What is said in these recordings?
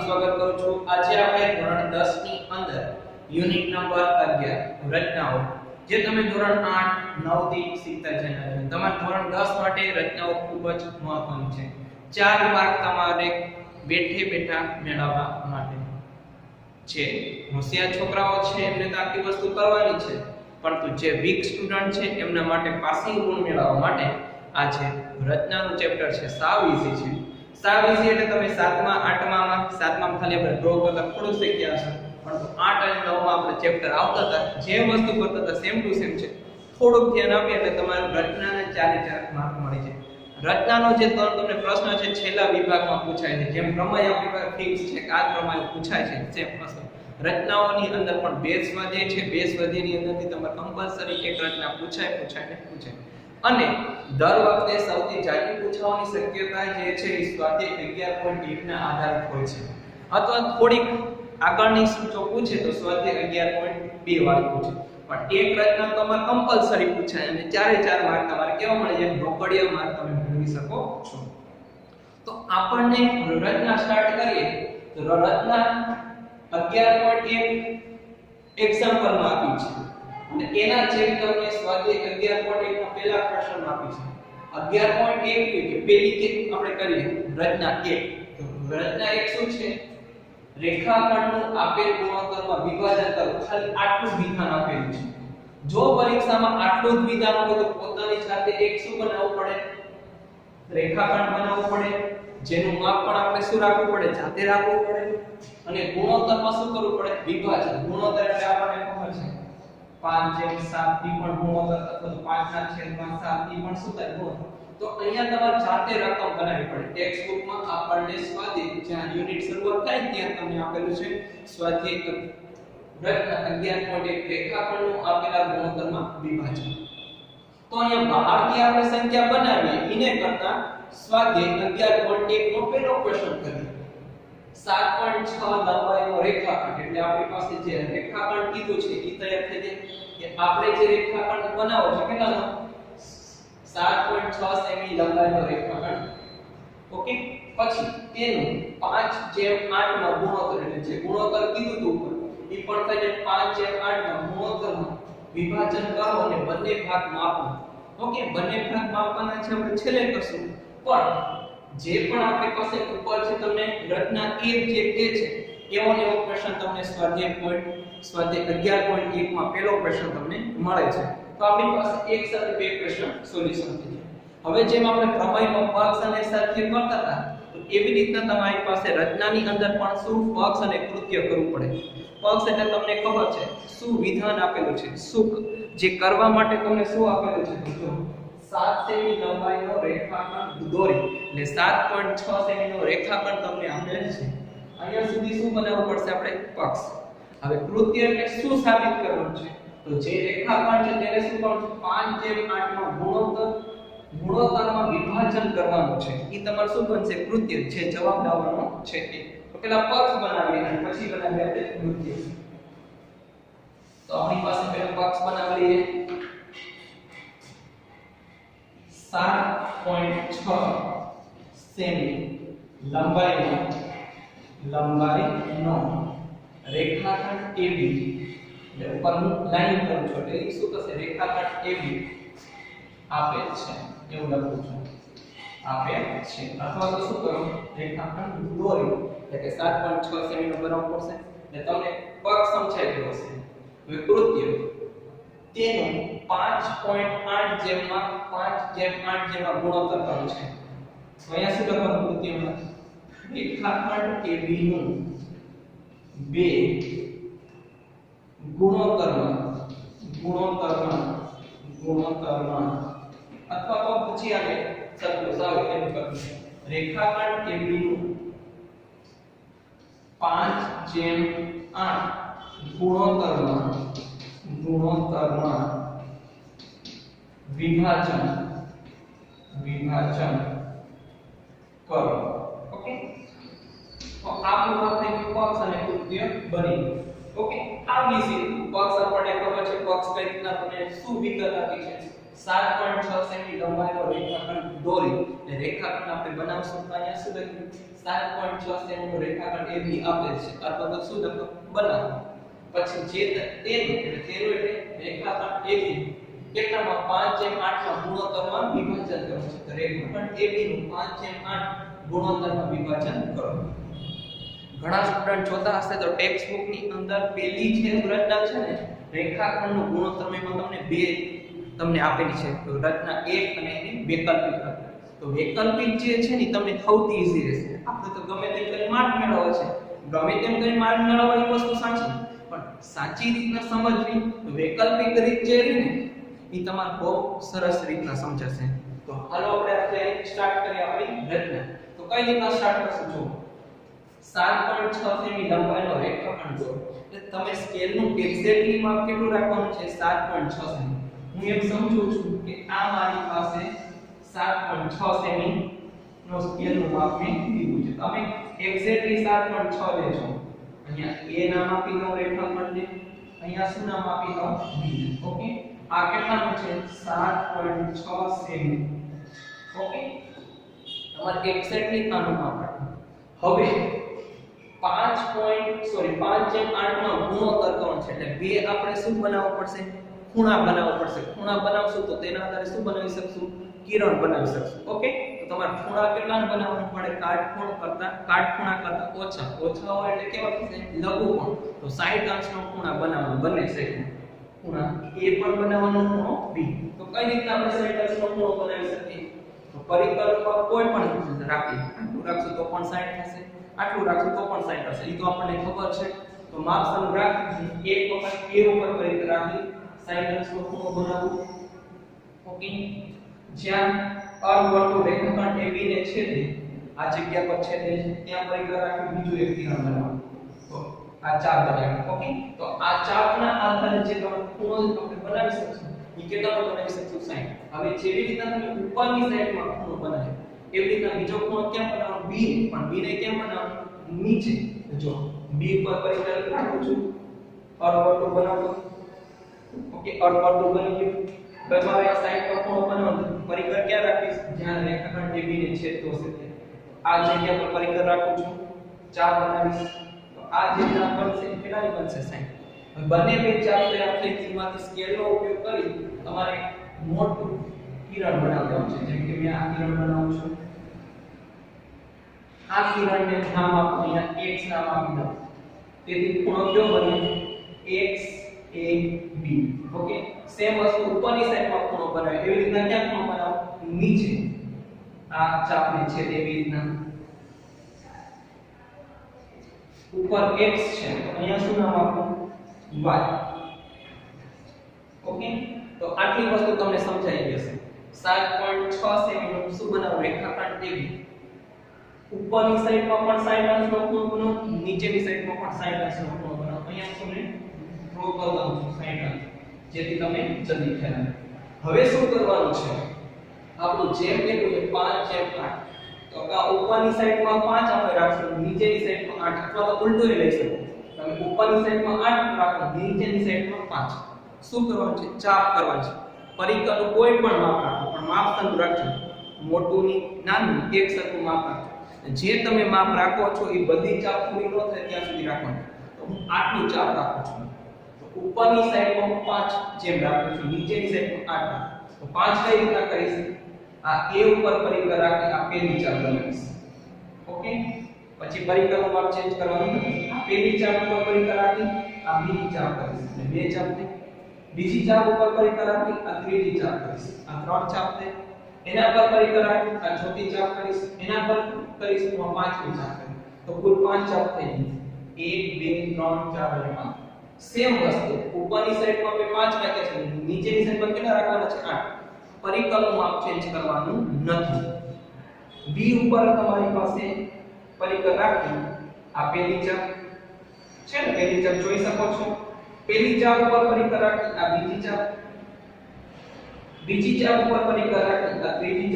સ્વાગત કરું છું। આજે આપણે ધોરણ 10 ની અંદર યુનિટ નંબર 11 રચનાઓ જે તમે ધોરણ 8 9 થી શીખતા જણા છો। તમારા ધોરણ 10 માટે રચનાઓ ખૂબ જ મહત્વની છે। 4 માર્ક તમારે બેઠે બેઠા મેળવવા માટે છે। હોશિયાર છોકરાઓ છે એમને તો આખી વસ્તુ કરવાની છે, પરંતુ જે વીક સ્ટુડન્ટ છે એમના માટે પાસિંગ ગુણ મેળવવા માટે આ છે રચનાનું ચેપ્ટર છે સાવ ઈઝી છે। સાવ ઈઝી એટલે તમે 7મા 8મા 7મા ખાલી આપણે ડ્રો કરતા થોડું શીખ્યા હશે, પરંતુ 8 અને 9 માં આપણે ચેપ્ટર આવતા હતા જે વસ્તુ કરતા હતા સેમ ટુ સેમ છે। થોડુંક ધ્યાન આપીએ એટલે તમારે રચનાને 4 માર્ક મળી જાય। રચનાનો જે તમને પ્રશ્ન છે છેલ્લા વિભાગમાં પૂછાય છે, જેમ પ્રમેય આપણી પાસે ફિક્સ છે કે આ પ્રમાણે પૂછાય છે સેમ પ્રશ્ન રચનાઓની અંદર પણ બે સ્વાધ્યાય છે। બે સ્વાધ્યાયની અંદરથી તમારે કમ્પલસરી એક રચના પૂછાય અને દર વખતે સૌથી જાજી પૂછવાની શક્યતા જે છે એ સ્વાધ્યાય 11.1 ના આધારિત હોય છે, અથવા થોડીક આગળની જો પૂછે તો સ્વાધ્યાય 11.2 વાળી પૂછે, પણ એક રચના તમારે કમ્પલસરી પૂછાય અને 4 માર્ક તમારે કેવા મળે છે ઢોકળિયા માર્ક તમે મેળવી શકો છો। તો આપણને રચના સ્ટાર્ટ કરીએ તો રચના 11.1 એક્ઝામ્પલમાં આપી છે અને એના જે તમને સ્વાધ્યાય 11.1 માં પહેલા પ્રશ્ન આપી છે। 11.1 કે પહેલી કે આપણે કરીએ રચના 1। તો રચના 1 શું છે? રેખાખંડનું આપેલ ગુણોત્તરમાં વિભાજન કરો। ખાલી આટલું વિધાન આપેલું છે। જો પરીક્ષામાં આટલું જ વિધાન હોય તો પોતાની જાતે એક શું બનાવવું પડે? રેખાખંડ બનાવવું પડે, જેનું માપ પણ આપણે શું રાખવું પડે? જાતે રાખવું પડે, અને ગુણોત્તરમાં શું કરવું પડે? વિભાજન। ગુણોત્તર એટલે આપણને ખબર છે 5/7 થી પણ ગુણોત્તર અથવા 5/7 થી પણ શું થાય ગુણોત્તર। તો અહીંયા તમારે જાતે રકમ બનાવવી પડે। ટેક્સ્ટ બુકમાં આપણને સ્વાધ્યાય જ્યાં યુનિટ શરૂઆત થાય ત્યાં તમને આપેલું છે સ્વાધ્યાય રચના 11.1 રેખાખંડનું આપેલા ગુણોત્તરમાં વિભાજન। તો અહીંયા બહારથી આપણે સંખ્યા બનાવીએ એને કરતા સ્વાધ્યાય 11.1 નો પહેલો પ્રશ્ન કરીએ। 7.6 લંબાઈનો રેખાખંડ એટલે આપણી પાસે જે રેખાખંડ કીધું છે એ તૈયાર થઈ જાય કે આપણે જે રેખાખંડ બનાવો છે કેટલાનો? 7.6 સેમી લંબાઈનો રેખાખંડ। ઓકે, પછી તેનું 5/8 માં ગુણોત્તર એટલે જે ગુણોત્તર કીધું હતું ઉપર એ પણ થઈ જાય 5/8 માં ગુણોત્તરમાં વિભાજન કરો અને બંને ભાગ માપો। ઓકે, બંને ભાગ માપવાના છે આપણે છેલ્લે કરશું, પણ જે પણ આપણી પાસે ઉપર છે તમને રચના 1 જે કે છે એવો ને એવો પ્રશ્ન તમને સ્વાધ્યાય 11.1 માં પહેલો પ્રશ્ન તમને મળે છે। તો આપણી પાસે એક સાથે બે પ્રશ્ન સોલ્યુશન થઈ જાય। હવે જેમ આપણે પ્રમેયમાં પક્ષ અને સાધ્ય કરતા હતા તો એવી રીતના તમારી પાસે રચનાની અંદર પણ શું પક્ષ અને કૃત્ય કરવું પડે। પક્ષ એટલે તમને ખબર છે શું વિધાન આપેલું છે, શું જે કરવા માટે તમને શું આપેલું છે તો 7 સેમી લંબાઈનો રેખાખંડ દોરી એટલે 7.6 સેમીનો રેખાખંડ તમને આપેલ છે। અહીંયા સુધી શું બનાવવું પડશે આપણે? પક્ષ। હવે કૃત્ય એટલે શું સાબિત કરવાનું છે? તો જે રેખાખંડ છે તેને શું કરવાનું છે? 5/8 માં ગુણોત્તરમાં વિભાજન કરવાનું છે। એ તમારે શું બનશે? કૃત્ય। જે જવાબ લાવવાનો છે એ તો પેલા પક્ષ બનાવીએ અને પછી બનાવીએ આપણે કૃત્ય। તો આપણી પાસે પેલા પક્ષ બનાવી લઈએ। 7.6 સેમી લંબાઈનો રેખાખંડ AB એટલે ઉપરનું લાઈન કરું છું એટલે શું થશે? રેખાખંડ AB આપેલ છે એવું લખું છું, આપેલ છે। અથવા તો શું કરું? રેખાખંડ દોર્યું એટલે કે 7.6 સેમી નો બનાવવો પડશે એટલે તમને પક્ષ સમજાઈ ગયો હશે। હવે કૃત્ય તેનું 5.8 જેમાં ગુણોત્તર કરવું છે। તો અહીંયા શું લખવાનું કૃત્યમાં? રેખાખંડ AB નું 2 ગુણોત્તરમાં અથવા તો પૂછી આને સત્ય સાવ એમ કરવું। રેખાખંડ AB નું 5/8 ગુણોત્તરમાં વિભાજન કરો। ઓકે, તો આપણું વાત થઈ ગયું પક્ષ અને કૃત્ય બની ગયું। ઓકે, આ વિશે પક્ષ આપણને ખબર છે, પક્ષ કઈ રીતના તમને શું વિગત આપી છે 7.6 સેમી લંબાઈનો રેખાખંડ દોરી એટલે રેખાખંડ આપણે બનાવશું તો અહીંયા શું લખ્યું 7.6 સેમી નો રેખાખંડ AB આપેલ છે અથવા શું લખો બનાવો પછી જે તેનું એટલે રેખાખંડ AB કેટલામાં 5/8 ના ગુણોત્તરમાં વિભાજન કરવું છે તો રેખાખંડ AB નું 5/8 ગુણોત્તરમાં વિભાજન કરો ઘણા સ્ટુડન્ટ જોતા હશે તો ટેક્સ્ટ બુક ની અંદર પહેલી જે રચના છે ને રેખાખંડનો ગુણોત્તર એમાં તમને બે તમને આપેલી છે તો રચના 1 અને એની વૈકલ્પિક રચના તો વૈકલ્પિક જે છે ને તમને સૌથી ઈઝી રહેશે આપણે તો ગમે તેમ કરી માર્ક મેળવવો છે ગમે તેમ કરી માર્ક મેળવવાની વસ્તુ સાચી પણ સાચી રીતના સમજવી તો વૈકલ્પિક રીત જે છે ને એ તમારે બહુ સરસ રીતના સમજાશે તો હાલો આપણે સ્ટાર્ટ કરીએ આપણી રચના તો કઈ રીતના સ્ટાર્ટ કરશું જો 7.6 સેમી લંબાઈનો રેખાખંડ દોરો એટલે તમે સ્કેલનું એક્ઝેક્ટલી માપ કેટલું રાખવાનું છે 7.6 સેમી હું એમ સમજુ છું કે આ મારી પાસે 7.6 સેમી નો સ્કેલનું માપ મેં લીધું છે તમે એક્ઝેક્ટલી 7.6 લેજો અહીંયા a નામ આપી દો રેખાખંડને અહીંયા શું નામ આપી દો b ઓકે આ કેટલાનું છે 7.6 સેમી ઓકે તમારે એક્ઝેક્ટલી આનું માપ રાખવું હવે 5.8 નો ગુણોત્તર કરવાનો છે એટલે બે આપણે શું બનાવવું પડશે ખૂણા બનાવવો પડશે ખૂણા બનાવશું તો તેના આધારે શું બનાવી શકશું કિરણ બનાવી શકશું ઓકે તો તમારે ખૂણા કેટલાને બનાવવું પડે કાટખૂણા કરતા ઓછા હોય એટલે કેવા થશે લઘુકોણ તો 60 અંશનો ખૂણા બનાવવાનો બંને સાઈડ ખૂણા a પણ બનાવવાનો ખૂણો b તો કઈ રીતના આપણે 60 અંશનો ખૂણો બનાવી શકીએ તો પરિકલ્પમાં કોઈ પણ રાખી આટલું રાખશું તો પણ 60 થશે આટલું રાખશું તો પણ 60 થશે એ તો આપણને ખબર છે તો માપ સમ રાખી એક વખત a ઉપર પરિકલ્પ રાખી 60 અંશનો ખૂણો બનાવવું ઓકે જ્યાં અર્ધવર્તુળ રેખાખંડ AB ને છેદે આ જગ્યા પર છેદે છે ત્યાં પરિકલ્પ રાખી બીજું એક કિરણ બનાવવું તો આ ચાપ બનાવ્યું ઓકે તો આ ચાપના આધારે જે તમે ખૂણો આપણે બનાવી શકશું એ કેટલાનો બનાવી શકશું 60 હવે જેવી રીતના તમે ઉપરની સાઈડમાં ખૂણો બનાવ્યો એવી રીતના બીજો ખૂણો ક્યાં બનાવવાનો B પણ B ને ક્યાં બનાવવાનો નીચે જો B પર પરિકલ્પ રાખું છું અર્ધવર્તુળ બનાવું ઓકે અર્ધવર્તુળ બની ગયું હવે મારે આ સાઈડ પર ખૂણો બનાવવાનો પરિકલ્પ ક્યાં રાખીશ જ્યાં રેખાખંડ AB ને છેદતો હશે આ જગ્યા પર પરિકલ્પ રાખું છું ચાપ બનાવીશ તો આ જે ચાપ બનશે એ કેટલાની બનશે 60 હવે બંને બે ચાપ તૈયાર થઈ તેમાંથી સ્કેલનો ઉપયોગ કરી તમારે મોટું કિરણ બનાવવાનું છે જેમ કે મેં આ કિરણ બનાવું છું આ કિરણને નામ આપો અહીંયા x નામ આપી દો તેથી ખૂણો કયો બને x a b okay same વસ્તુ ઉપરની સાઈડમાં ખૂણો બનાવે એવી રીતના ક્યાં ખૂણો બનાવો નીચે આ ચાપને છે એવી રીતના ઉપર x છે તો અહીંયા શું નામ આપો y ઓકે તો આટલી વસ્તુ તમને સમજાઈ ગઈ હશે 7.6 સેમી નું શું બનાવો રેખાખંડ AB ઉપરની સાઈડમાં પણ 60 અંશનો ખૂણો બનાવો નીચેની સાઈડમાં પણ 60 અંશનો ખૂણો બનાવો અહીંયા તમને ડ્રો કરી દઉં છું 60 અંશ જેથી તમે જલ્દી ખ્યાલ આવે હવે શું કરવાનું છે આપણું જેમ કેટલું છે 5/8 તો આ ઉપરની સાઈડમાં 5 આપણે રાખશું નીચેની સાઈડમાં 8 અથવા તો ઉલટું લઈ શકો તમે ઉપરની સાઈડમાં 8 રાખો નીચેની સાઈડમાં 5 શું કરવાનું છે ચાપ કરવાની છે પરિકલ્પનું કોઈ પણ માપ રાખો પણ માપ સરખું રાખજો મોટું ની નાનું એક સરખું માપ રાખજો જે તમે માપ રાખો છો એ બધી ચાપ પૂરી ન થાય ત્યાં સુધી રાખવાનું તો હું આટલું ચાપ રાખું છું તો ઉપરની સાઈડમાં 5 જેમ રાખું છું નીચેની સાઈડમાં 8 તો 5 કઈ રીતના કરીશ આ a ઉપર પરિકલ્પ રાખી આ પહેલી ચાપ બનાવીશ ઓકે પછી પરિકલ્પનું માપ ચેન્જ કરવાનું નથી આ પહેલી ચાપ ઉપર પરિકલ્પ રાખી આ બીજી ચાપ કરીશ એટલે બે ચાપ થઈ બીજી ચાપ ઉપર પરિકલ્પ રાખી આ ત્રીજી ચાપ કરીશ આ ત્રણ ચાપ થઈ એના પર પરિકલ્પ રાખી આ ચોથી ચાપ કરીશ એના પર કરીશ તો પાંચમી ચાપ કરીશ તો કુલ 5 ચાપ થઈ ગઈ 1 2 3 4 અને 5 સેમ વસ્તુ ઉપરની સાઈડમાં આપણે 5 રાખ્યા છે નીચેની સાઈડ પર કેટલા રાખવાના છે 8 પરિકલ્પનું માપ ચેન્જ કરવાનું નથી b ઉપર તમારી પાસે પરિકલ્પ રાખી આ પહેલી ચાપ છે ને પહેલી ચાપ જોઈ શકો છો પહેલી ચાપ ઉપર પરિકલ્પ રાખી આ બીજી ચાપ ઉપર પરિકલ્પ રાખી આ ત્રીજી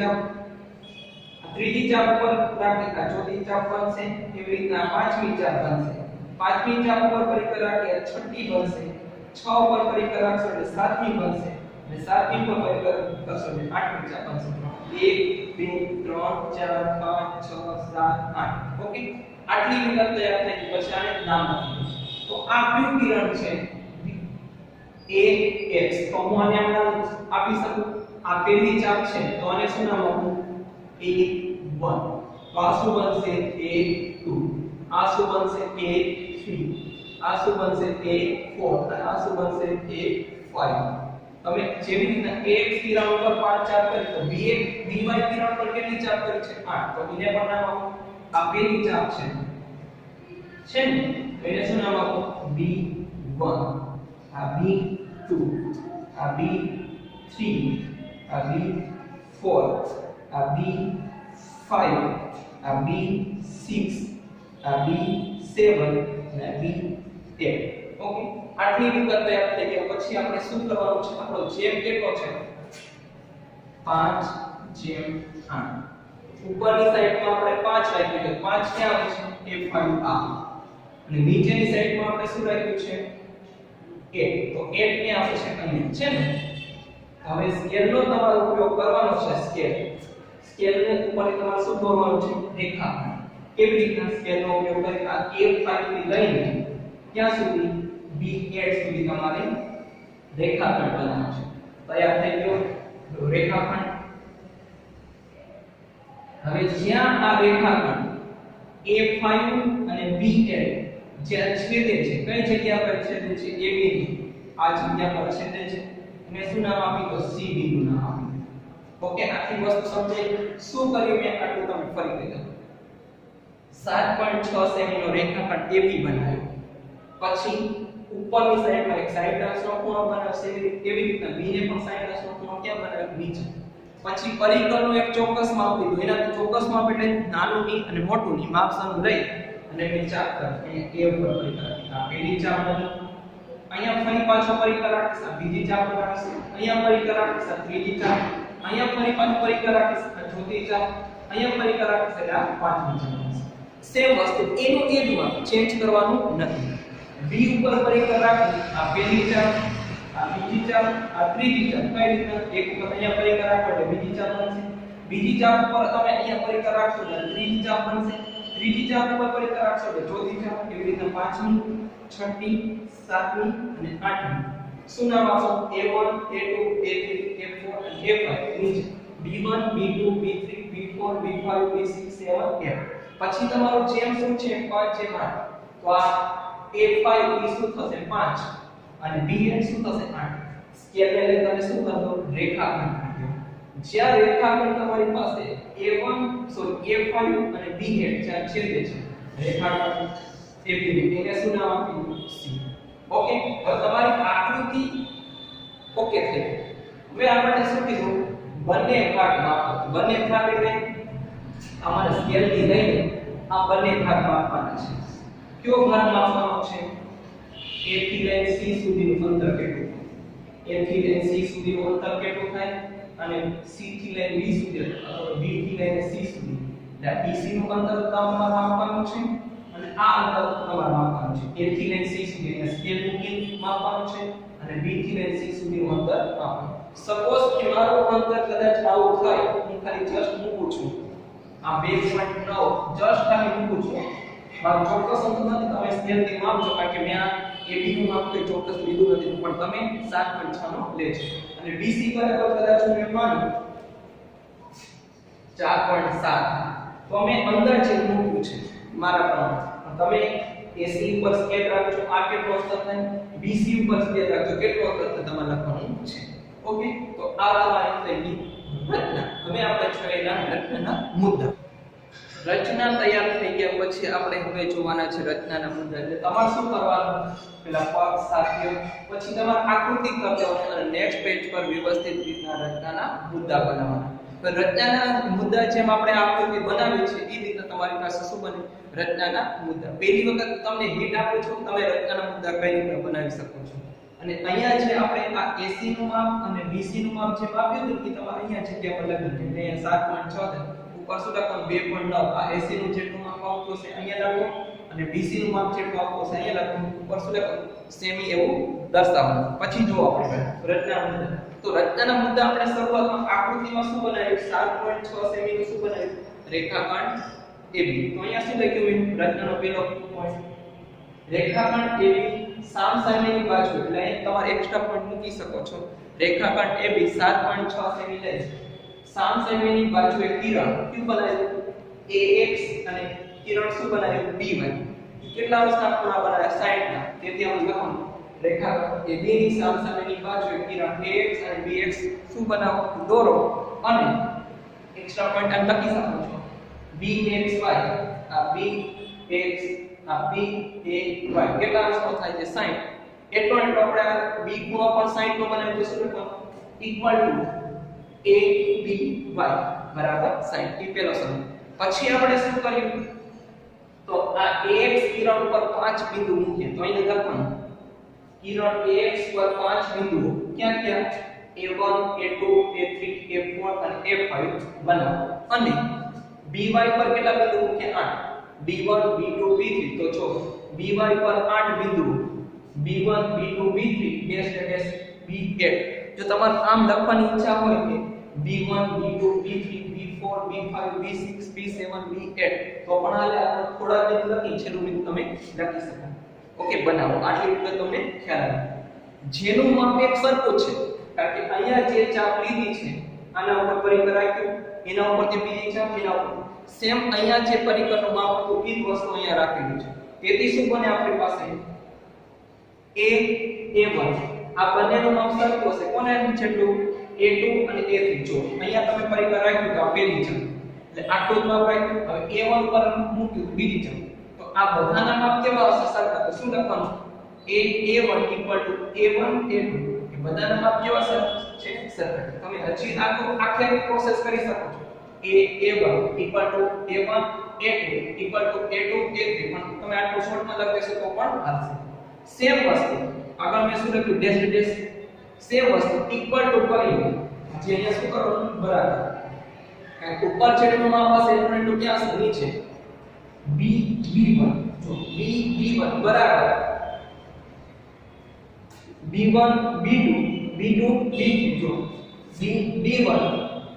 ચાપ ઉપર રાખી આ ચોથી ચાપ બનશે એવી રીતના પાંચમી ચાપ બનશે પાંચમી ચાપ ઉપર પરિકલ્પ રાખી આ છઠ્ઠી બનશે 6 ઉપર પરિકલ્પ રાખશો એટલે સાતમી બનશે અને 7 ની ઉપર કરશો એટલે 8 મીટર બનશે 1 2 3 4 5 6 7 8 ઓકે આટલી વિગત તૈયાર થઈ ગઈ પછી આને નામ આપીશું તો આ કયું કિરણ છે ax તો હું આને નામ આપી શકું આ પહેલી ચાપ છે તો આને શું નામ આપું a1 તો આ શું બનશે a2 આ શું બનશે a3 આ શું બનશે a4 અને આ શું બનશે a5 તમે જેવી રીતના ax કિરણ ઉપર 5 ચાપ કરી તો bx by કિરણ પર કેટલી ચાપ કરી છે 8 તો એને પણ નામ આપો આ પહેલી ચાપ છે ને એને શું નામ આપો b1 આ b2 આ b3 આ b4 આ b5 આ b6 આ b7 અને b8 ઓકે આટલી વિગત તૈયાર થઈ ગયા પછી આપણે શું કરવાનું છે આપણો જેમ કેટલો છે 5/8 ઉપરની સાઈડમાં આપણે 5 રાખ્યું છે 5 ક્યાં આવે છે a5 આ અને નીચેની સાઈડમાં આપણે શું રાખ્યું છે 8 તો 8 ક્યાં આવે છે અહીંયા છે ને હવે સ્કેલનો તમારો ઉપયોગ કરવાનો છે સ્કેલને ઉપર તમારે શું દોરવાનું છે રેખાખંડ કેવી રીતના સ્કેલનો ઉપયોગ કરી આ a5 થી લઈને ક્યાં સુધી b8 સુધી તમારે રેખાખંડ બનાવવાનો છે તૈયાર થઈ ગયો રેખાખંડ હવે જ્યાં આ રેખાખંડ a5 અને b8 જ્યાં છેદે છે કઈ જગ્યા પર છેદે છે ab ની આ જગ્યા પર છેદે છે મેં શું નામ આપ્યું તો c બિંદુ નામ આપ્યું ઓકે આખી વસ્તુ સમજાય શું કર્યું મેં આટલું તમે ફરી કહી દઉં 7.6 સેમી નો રેખાખંડ AB બનાવ્યો પછી ઉપરની સાઈડમાં એક સાઈડ નો ખૂણો બનાવશે એવી રીતના B ને પણ સાઈડ નો ખૂણો ક્યાં બનાવ્યો નીચે પછી પરિકરનું એક ચોક્કસ માપ લીધું એના ચોક્કસ માપ એટલે નાનું ની અને મોટું ની માપ સાનું લઈ અને મેં ચાપ કરી અહીંયા A ઉપર પરિકર આ પહેલી ચાપ બની અહીંયા ફરી પાછો પરિકર રાખીશ આ બીજી ચાપ રાખીશ અહીંયા પરિકર રાખીશ આ ત્રીજી ચાપ અહીંયા ફરી પાછો પરિકર રાખીશ આ ચોથી ચાપ અહીંયા પરિકર રાખીશ એટલે આ પાંચમી ચાપ સેમ વસ્તુ એનું એ જ માપ ચેન્જ કરવાનું નથી B ઉપર પરિકર રાખી આ પહેલી ચાપ આ બીજી ચાપ આ ત્રીજી ચાપ કઈ રીતના એક ઉપર અહીંયા પરિકર રાખો એટલે બીજી ચાપ બનશે બીજી ચાપ ઉપર તમે અહીંયા પરિકર રાખશો એટલે ત્રીજી ચાપ બનશે ત્રીજી ચાપ ઉપર પરિકર રાખશો એટલે ચોથી ચાપ એવી રીતના પાંચમી છઠ્ઠી સાતમી અને આઠમી શું નામ આપો A1 A2 A3 A4 અને A5 નીચે B1 B2 B3 B4 B5 B6 7 8 પછી તમારું જેમ શું છે 5 જેમ 8 તો આ A5 એ શું થશે 5 અને B8 શું થશે 8 સ્કેલ ને લઈને તમે શું કરશો રેખાખંડ કાઢો જ્યાં રેખાખંડ તમારી પાસે A1 A5 અને B8 જ્યાં છેદે છે રેખાખંડ AB એને શું નામ આપ્યું C ઓકે હવે તમારી આકૃતિ ઓકે થઈ હવે આપણે શું કીધું બંને ભાગ માપો બંને ભાગ એટલે અમારે સ્કેલ થી લઈને આ બંને ભાગ માપવાના છે કયો ભાગ માપવાનો છે A થી લઈને C સુધીનું અંતર કેટલું A થી લઈને C સુધીનું અંતર કેટલું થાય અને C થી લઈને B સુધી અથવા B થી લઈને C સુધી એટલે BC નું અંતર તમારે માપવાનું છે અને આ અંતર તમારે માપવાનું છે A થી લઈને C સુધી એટલે સ્કેલ મૂકી માપવાનું છે અને B થી લઈને C સુધીનું અંતર માપવાનું સપોઝ કે મારું અંતર કદાચ આવું થાય હું ખાલી જસ્ટ મૂકું છું આ 2.9 જસ્ટ ખાલી મૂકું છું મારું ચોક્કસ અંતર નથી તમે સ્કેલ થી માપજો કારણ કે મેં આ AB નું માપ કોઈ ચોક્કસ લીધું નથી પણ તમે 7.6 નો લેજો અને BC બરાબર કદાચ મેં માનું 4.7 તો મેં અંદાજે મૂક્યું છે મારા પ્રમાણે તમે AC ઉપર સ્કેલ રાખજો આ કેટલો અંતર થાય BC ઉપર સ્કેલ રાખજો કેટલો અંતર થાય તમારે લખવાનું છે ઓકે તો આ તમારી થઈ ગઈ રચના હવે આપણે જોયેલા રચનાના મુદ્દા રચના તૈયાર થઈ ગયા પછી આપણે હવે જોવાના છે રચનાના મુદ્દા એટલે તમારે શું કરવાનું પેલા પગ સાથે પછી તમારે આકૃતિ કરજો અને નેક્સ્ટ પેજ પર વ્યવસ્થિત રીતના રચનાના મુદ્દા બનાવવાના તો રચનાના મુદ્દા જેમ આપણે આકૃતિ બનાવી છે એ રીતે તમારી પાસે શું બને રચનાના મુદ્દા પહેલી વખત તમને હિન્ટ આપું છું તમે રચનાના મુદ્દા કઈ રીતે બનાવી શકો છો અને અહીંયા જે આપણે આ AC નું માપ અને BC નું માપ જે આપ્યું હતું કે તમારે અહીંયા જગ્યા પર લખી એટલે 7.6 છે ઉપર શું લખવાનું 2.9 આ AC નું જેટલું માપ આવતું છે અહીંયા લખો અને BC નું માપ જેટલું આવતું છે અહીંયા લખો ઉપર શું લખવાનું સેમી એવું દર્શાવવાનું પછી જો આપણે રચના મુદ્દા તો રચનાના મુદ્દા આપણે શરૂઆતમાં આકૃતિમાં શું બનાવ્યું 7.6 સેમી નું શું બનાવ્યું રેખાખંડ AB તો અહીંયા શું લખ્યું રચનાનો પહેલો પોઈન્ટ રેખાખંડ AB સામસામેની બાજુ એટલે અહીં તમારે એક્સ્ટ્રા પોઈન્ટ મૂકી શકો છો રેખાખંડ AB 7.6 સેમી લે સામસામેની બાજુએ કિરણ ક્યુ બનાવ્યું AX અને કિરણ શું બનાવ્યું BY કેટલા અંશના ખૂણા બનાવ્યા 60 ના તેથી આપણે લખવાનું રેખાખંડ AB ની સામસામેની બાજુએ કિરણ AX અને BX શું બનાવો દોરો અને એક્સ્ટ્રા પોઈન્ટ આમ લખી શકો છો BXY આ BX આ BAY કેટલા અંશનો થાય છે 60 એટલો આપણે B ખૂણો પણ 60 નો બનાવ્યો તો શું લખવાનું ઇક્વલ ટુ ABY બરાબર 60 એ પહેલો સમ પછી આપણે શું કર્યું તો આ AX કિરણ ઉપર 5 બિંદુ મૂક્યા તો અહીં લખવાનું કિરણ AX પર 5 બિંદુઓ ક્યાં ક્યાં A1 A2 A3 A4 અને A5 બનાવો અને BY પર કેટલા બિંદુ મૂક્યા 8 B1 B2 B3 તો જો BY પર 8 બિંદુઓ B1 B2 B3 dash dash B8 જો તમારે આમ લખવાની ઈચ્છા હોય કે B1 B2 B3 B4 B5 B6 B7 B8 તો પણ આલે થોડા બિંદુ લખી છેલ્લું બિંદુ તમે લખી શકો ઓકે બનાવો આટલી રીતે તમને ખ્યાલ આવે જેનું માપ એક સરખું છે કારણ કે અહીંયા જે ચાપ લીધી છે આના ઉપર પરિકર રાખ્યું એના ઉપરથી બીજી ચાપ એના ઉપર સેમ અહીંયા જે પરિકરનું માપ હતું એ જ વસ્તુ અહીંયા રાખેલું છે તેથી શું બને આપણી પાસે A1 આ બંનેનું માપ સરખું હશે કોને જેટલું A2 અને A3 જો અહીંયા તમે પરિકર રાખ્યું તો આ પહેલી ચાપ એટલે આટલું જ માપ રાખ્યું હવે A1 પર મૂક્યું બીજી ચાપ તો આ બધાના માપ કેવા હશે સરખા તો શું લખવાનું A1 A1 A2 એ બધાના માપ કેવા છે સરખા તમે હજી આખી પ્રોસેસ કરી શકો છો A1 A1 A2 A2 A3 પણ તમે આટલું શોર્ટમાં લખી દેશો તો પણ હાલશે સેમ વસ્તુ આગળ મેં શું લખ્યું ડેશ ડેશ સેમ વસ્તુ ઇક્વલ ટુ કરી જે અહીંયા શું કરવાનું બરાબર કારણ ઉપર છેડનું માપ હશે એનું ક્યાં હશે નીચે B1 જો B1 બરાબર B1 B2 B2 B3 જો B1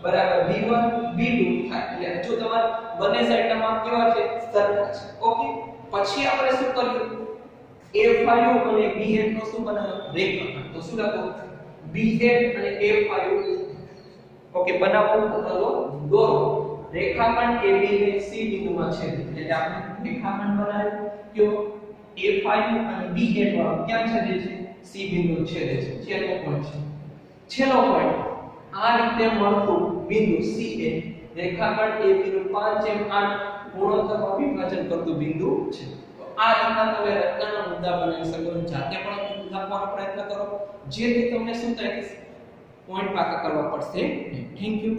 બરાબર B1 B2 થાય એટલે જો તમાર બંને સાઈડના માપ કેવા છે સરખા છે ઓકે પછી આપણે શું કર્યું A5 અને B8 નો શું બનાવ્યો રેખાખંડ તો શું લખો B8 અને A5 ઓકે બનાવો તો દોરો રેખાખંડ AB ને C બિંદુમાં છે એટલે આપણે રેખાખંડ બનાવ્યો કયો A5 અને B8 વાળો ક્યાં છેદે છે C બિંદુ છેદે છે છેલ્લો પોઈન્ટ આ રીતે મળતું બિંદુ C એ રેખાખંડ AB નું 5/8 ગુણોત્તરમાં વિભાજન કરતું બિંદુ છે તો આ રીતના તમે રચનાના મુદ્દા બનાવી શકો જાતે પણ લખવાનો પ્રયત્ન કરો જેથી તમને શું થાય કે પોઈન્ટ પાકા કરવા પડશે થેન્ક યુ